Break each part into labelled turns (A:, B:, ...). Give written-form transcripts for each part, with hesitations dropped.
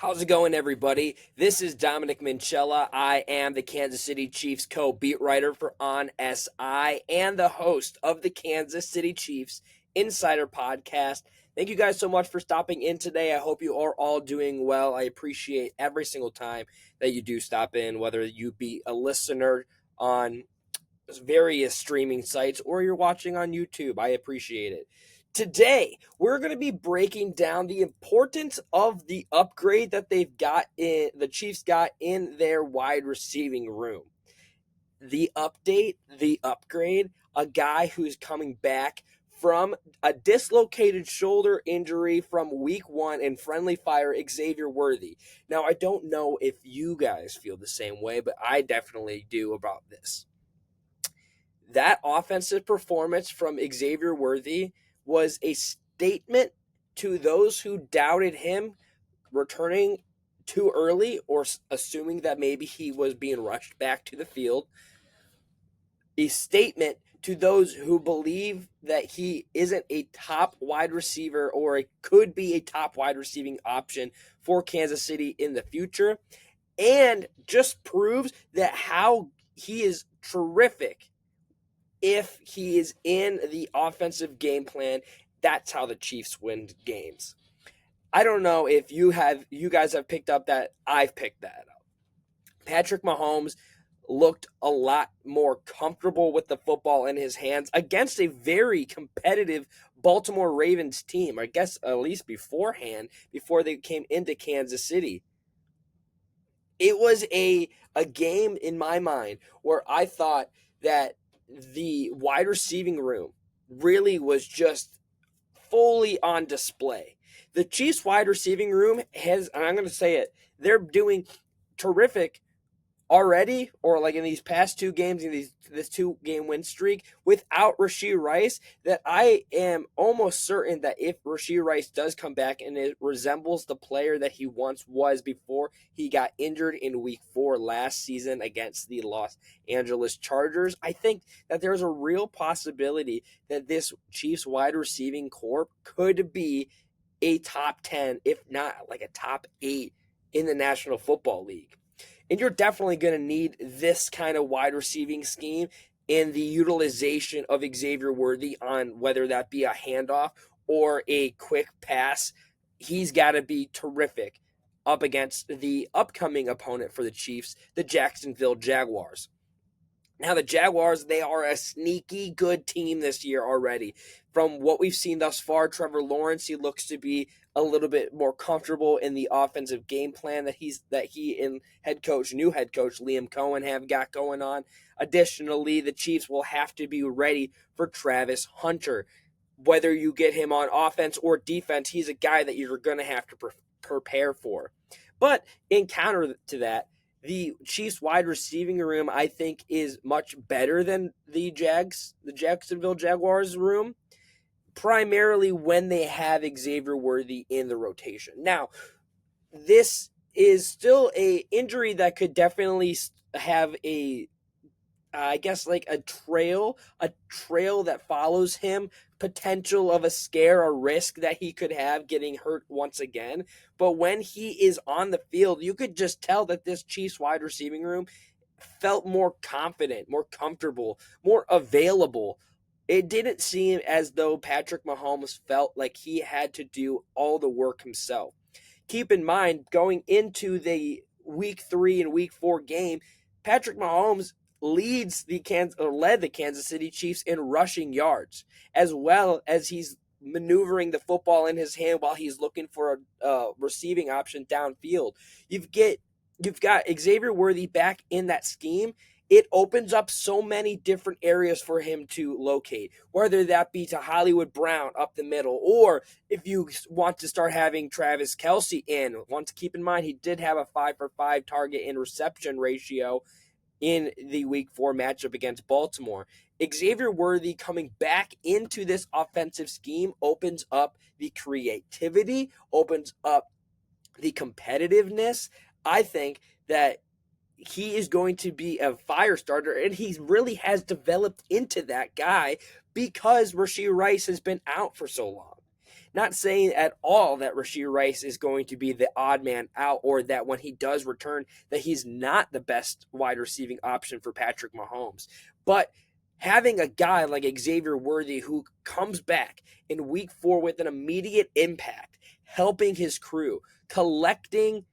A: How's it going, everybody? This is Dominic Minchella. I am the Kansas City Chiefs co-beat writer for On SI and the host of the Kansas City Chiefs Insider Podcast. Thank you guys so much for stopping in today. I hope you are all doing well. I appreciate every single time that you do stop in, whether you be a listener on various streaming sites or you're watching on YouTube. I appreciate it. Today, we're going to be breaking down the importance of the upgrade that the Chiefs got in their wide receiving room. The upgrade, a guy who's coming back from a dislocated shoulder injury from week 1 in friendly fire, Xavier Worthy. Now, I don't know if you guys feel the same way, but I definitely do about this. That offensive performance from Xavier Worthy was a statement to those who doubted him returning too early or assuming that maybe he was being rushed back to the field. A statement to those who believe that he isn't a top wide receiver or could be a top wide receiving option for Kansas City in the future. And just proves that how he is terrific if he is in the offensive game plan. That's how the Chiefs win games. I don't know if you guys have picked up that. I've picked that up. Patrick Mahomes looked a lot more comfortable with the football in his hands against a very competitive Baltimore Ravens team. I guess at least beforehand, before they came into Kansas City. It was a game in my mind where I thought that the wide receiving room really was just fully on display. The Chiefs wide receiving room has, and I'm going to say it, they're doing terrific already, or like in these past 2 games, in this 2-game win streak, without Rashee Rice, that I am almost certain that if Rashee Rice does come back and it resembles the player that he once was before he got injured in week 4 last season against the Los Angeles Chargers, I think that there's a real possibility that this Chiefs wide receiving corps could be a top 10, if not like a top 8 in the National Football League. And you're definitely going to need this kind of wide receiving scheme in the utilization of Xavier Worthy on whether that be a handoff or a quick pass. He's got to be terrific up against the upcoming opponent for the Chiefs, the Jacksonville Jaguars. Now, the Jaguars, they are a sneaky good team this year already. From what we've seen thus far, Trevor Lawrence, he looks to be a little bit more comfortable in the offensive game plan that he and new head coach Liam Cohen have got going on. Additionally, the Chiefs will have to be ready for Travis Hunter. Whether you get him on offense or defense, he's a guy that you're going to have to prepare for. But in counter to that, the Chiefs wide receiving room, I think, is much better than the Jacksonville Jaguars room, primarily when they have Xavier Worthy in the rotation. Now, this is still a injury that could definitely have a trail that follows him, potential of a scare, a risk that he could have getting hurt once again. But when he is on the field, you could just tell that this Chiefs wide receiving room felt more confident, more comfortable, more available. It didn't seem as though Patrick Mahomes felt like he had to do all the work himself. Keep in mind, going into the week 3 and week 4 game, Patrick Mahomes led the Kansas City Chiefs in rushing yards, as well as he's maneuvering the football in his hand while he's looking for a receiving option downfield. You've got Xavier Worthy back in that scheme. It opens up so many different areas for him to locate, whether that be to Hollywood Brown up the middle, or if you want to start having Travis Kelce in. Want to keep in mind, he did have a 5-for-5 target and reception ratio in the week 4 matchup against Baltimore. Xavier Worthy coming back into this offensive scheme opens up the creativity, opens up the competitiveness. I think that he is going to be a fire starter, and he really has developed into that guy because Rashee Rice has been out for so long. Not saying at all that Rashee Rice is going to be the odd man out, or that when he does return that he's not the best wide receiving option for Patrick Mahomes. But having a guy like Xavier Worthy who comes back in week 4 with an immediate impact, helping his crew, collecting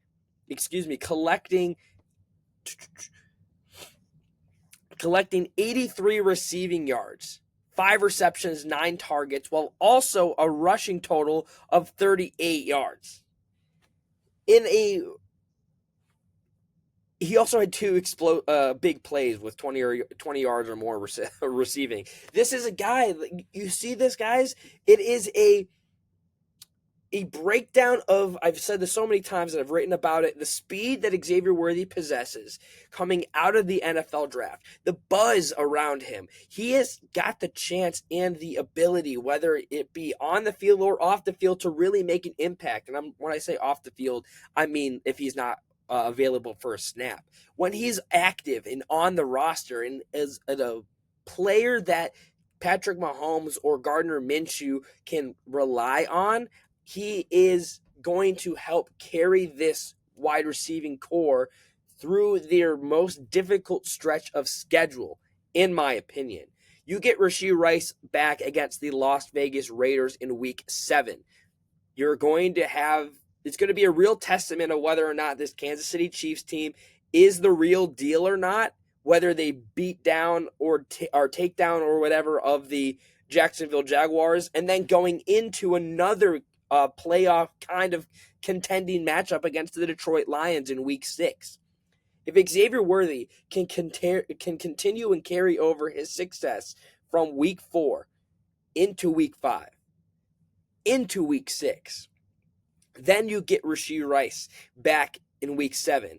A: 83 receiving yards, 5 receptions, 9 targets, while also a rushing total of 38 yards. He also had 2 big plays with 20 yards or more receiving. This is a guy, you see this, guys? It is a breakdown of, I've said this so many times and I've written about it, the speed that Xavier Worthy possesses coming out of the NFL draft, the buzz around him. He has got the chance and the ability, whether it be on the field or off the field, to really make an impact. And when I say off the field, I mean if he's not available for a snap. When he's active and on the roster and as a player that Patrick Mahomes or Gardner Minshew can rely on, he is going to help carry this wide receiving core through their most difficult stretch of schedule, in my opinion. You get Rashee Rice back against the Las Vegas Raiders in week 7. It's going to be a real testament of whether or not this Kansas City Chiefs team is the real deal or not, whether they beat down or take down or whatever of the Jacksonville Jaguars, and then going into another playoff kind of contending matchup against the Detroit Lions in week 6. If Xavier Worthy can continue and carry over his success from week 4 into week 5, into week 6, then you get Rashee Rice back in week 7.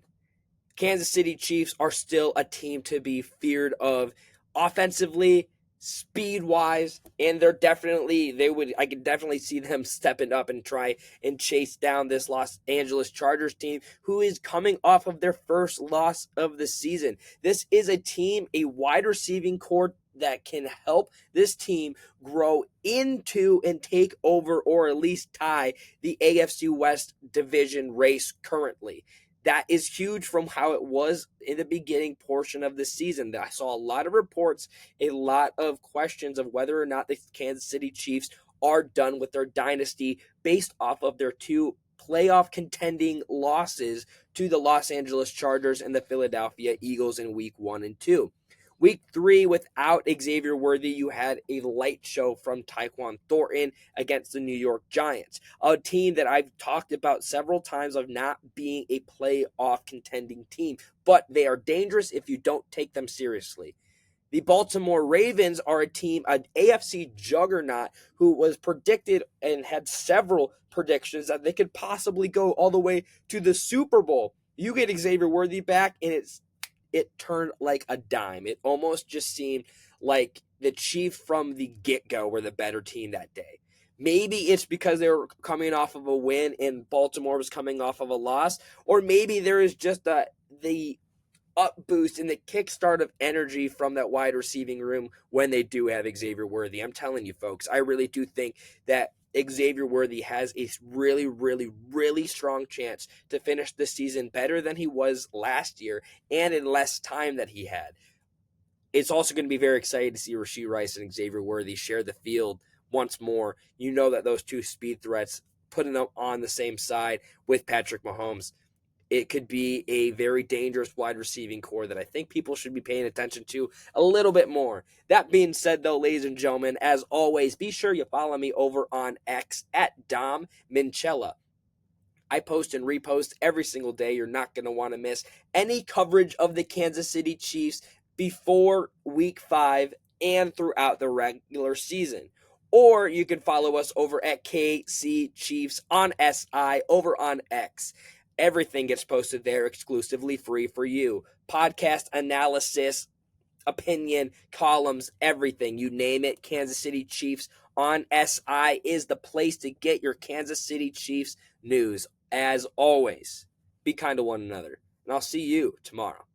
A: Kansas City Chiefs are still a team to be feared of offensively, speed-wise, and I can definitely see them stepping up and try and chase down this Los Angeles Chargers team, who is coming off of their first loss of the season. This is a team, a wide receiving core that can help this team grow into and take over, or at least tie, the AFC West division race currently. That is huge from how it was in the beginning portion of the season. I saw a lot of reports, a lot of questions of whether or not the Kansas City Chiefs are done with their dynasty based off of their 2 playoff contending losses to the Los Angeles Chargers and the Philadelphia Eagles in week 1 and 2. Week 3, without Xavier Worthy, you had a light show from Tyquan Thornton against the New York Giants, a team that I've talked about several times of not being a playoff contending team, but they are dangerous if you don't take them seriously. The Baltimore Ravens are a team, an AFC juggernaut, who was predicted and had several predictions that they could possibly go all the way to the Super Bowl. You get Xavier Worthy back, and it turned like a dime. It almost just seemed like the Chiefs from the get-go were the better team that day. Maybe it's because they were coming off of a win and Baltimore was coming off of a loss, or maybe there is just the up boost and the kickstart of energy from that wide receiving room when they do have Xavier Worthy. I'm telling you, folks, I really do think that Xavier Worthy has a really, really, really strong chance to finish the season better than he was last year and in less time that he had. It's also going to be very exciting to see Rashee Rice and Xavier Worthy share the field once more. You know that those 2 speed threats, putting them on the same side with Patrick Mahomes, it could be a very dangerous wide receiving core that I think people should be paying attention to a little bit more. That being said, though, ladies and gentlemen, as always, be sure you follow me over on X at Dom Minchella. I post and repost every single day. You're not going to want to miss any coverage of the Kansas City Chiefs before week 5 and throughout the regular season. Or you can follow us over at KC Chiefs on SI over on X. Everything gets posted there exclusively free for you. Podcast analysis, opinion, columns, everything. You name it, Kansas City Chiefs on SI is the place to get your Kansas City Chiefs news. As always, be kind to one another. And I'll see you tomorrow.